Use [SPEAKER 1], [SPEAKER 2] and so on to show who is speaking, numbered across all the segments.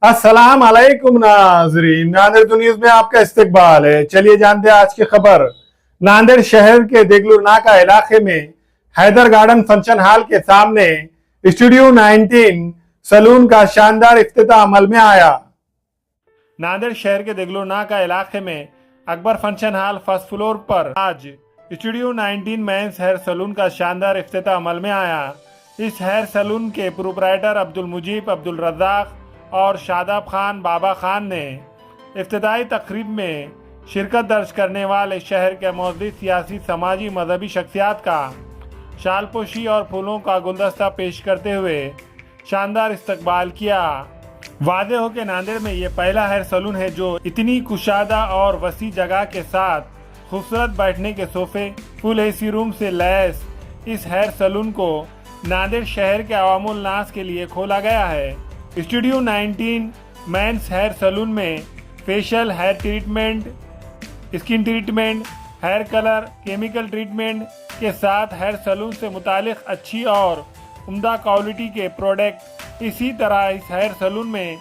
[SPEAKER 1] अस्सलाम अलैकुम नाजरीन, नांदेड़ तो न्यूज में आपका इस्तकबाल है। चलिए जानते हैं आज की खबर। नांदेड़ शहर के देगलूर नाका इलाके में हैदर गार्डन फंक्शन हॉल के सामने स्टूडियो 19 सलून का शानदार इफ्तिताह अमल में आया। नांदेड़ शहर के देगलूर नाका इलाके में Akbar function hall first floor पर आज स्टूडियो 19 मेंस हेयर सलून का शानदार इफ्तिताह अमल में आया। इस हेयर सलून के प्रोप्राइटर अब्दुल मुजीब, अब्दुल रज़ाक और शादाब खान बाबा खान ने इफ्तिताई तकरीब में शिरकत दर्ज करने वाले शहर के मौजूद सियासी, समाजी, मजहबी शख्सियात का शालपोशी और फूलों का गुलदस्ता पेश करते हुए शानदार इस्तकबाल किया। वादे हो के नांदेड़ में ये पहला हेयर सलून है जो इतनी कुशादा और वसी जगह के साथ खूबसूरत बैठने के सोफे, फुल एसी रूम से लैस इस हेयर सलून को नांदेड़ शहर के अवामुल नास के लिए खोला गया है। स्टूडियो 19 मेंस हेयर सलून में facial, hair treatment, skin treatment, hair colour, chemical treatment के साथ हेयर सलून से मुतालिक अच्छी और उम्दा क्वालिटी के प्रोडक्ट। इसी तरह इस हेयर सलून में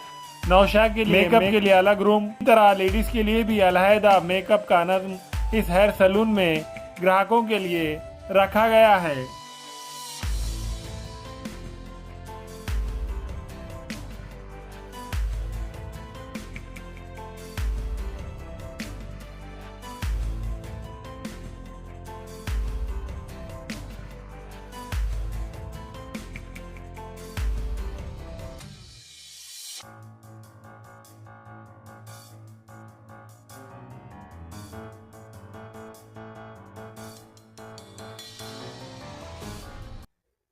[SPEAKER 1] नौशा के लिए मेकअप के लिए अलग रूम, इसी तरह लेडीज के लिए भी अलहदा मेकअप का नज़्म इस हेयर सलून में ग्राहकों के लिए रखा गया है।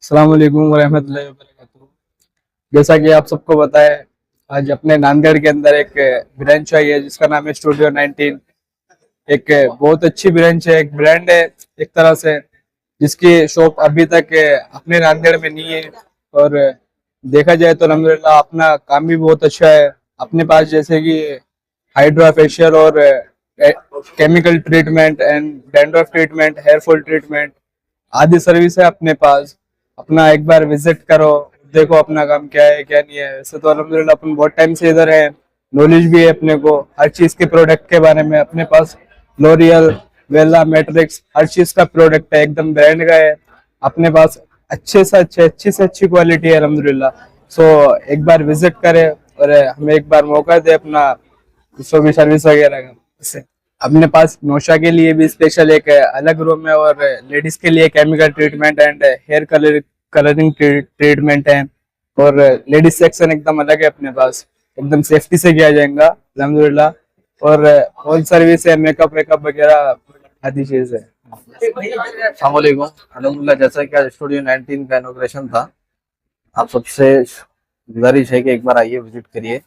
[SPEAKER 2] अस्सलाम वालेकुम वरहमतुल्लाहि वबरकातुहू। जैसा कि आप सबको पता है, आज अपने नांदेड़ के अंदर एक ब्रांच आई है जिसका नाम है स्टूडियो 19। एक बहुत अच्छी ब्रांच है, एक ब्रांड है एक तरह से, जिसकी शॉप अभी तक अपने नांदेड़ में नहीं है। और देखा जाए तो अल्हम्दुलिल्लाह अपना काम भी बहुत अच्छा है। अपने पास जैसे कि हाइड्रा फेशियल और chemical treatment and dandruff treatment, hair fall treatment आदि सर्विस है अपने पास। अपना एक बार विजिट करो, देखो अपना काम क्या है क्या नहीं है। वैसे तो अल्हम्दुलिल्लाह अपन बहुत टाइम से इधर है, नॉलेज भी है अपने को हर चीज के प्रोडक्ट के बारे में। अपने पास लॉरियल, वेला, मैट्रिक्स हर चीज का प्रोडक्ट है, एकदम ब्रांड का है अपने पास। अच्छे से अच्छी क्वालिटी है अल्हम्दुलिल्लाह। सो एक बार विजिट करे और हमें एक बार मौका दे अपना भी सर्विस वगैरह का। अपने पास नौशा के लिए भी स्पेशल एक अलग रूम है और लेडीज के लिए chemical treatment and hair colouring treatment है। और लेडीज सेक्शन एकदम अलग है अपने पास, एकदम सेफ्टी से किया जाएगा अल्हम्दुलिल्लाह। और होल सर्विस है, मेकअप वेकअप वगैरह आदि चीज है।
[SPEAKER 3] अस्सलाम वालेकुम। अल्हम्दुलिल्लाह, जैसा कि आज स्टूडियो 19 का इनॉग्रेशन था, आप सबसे गुजारिश है कि एक बार आइए, विजिट करिए।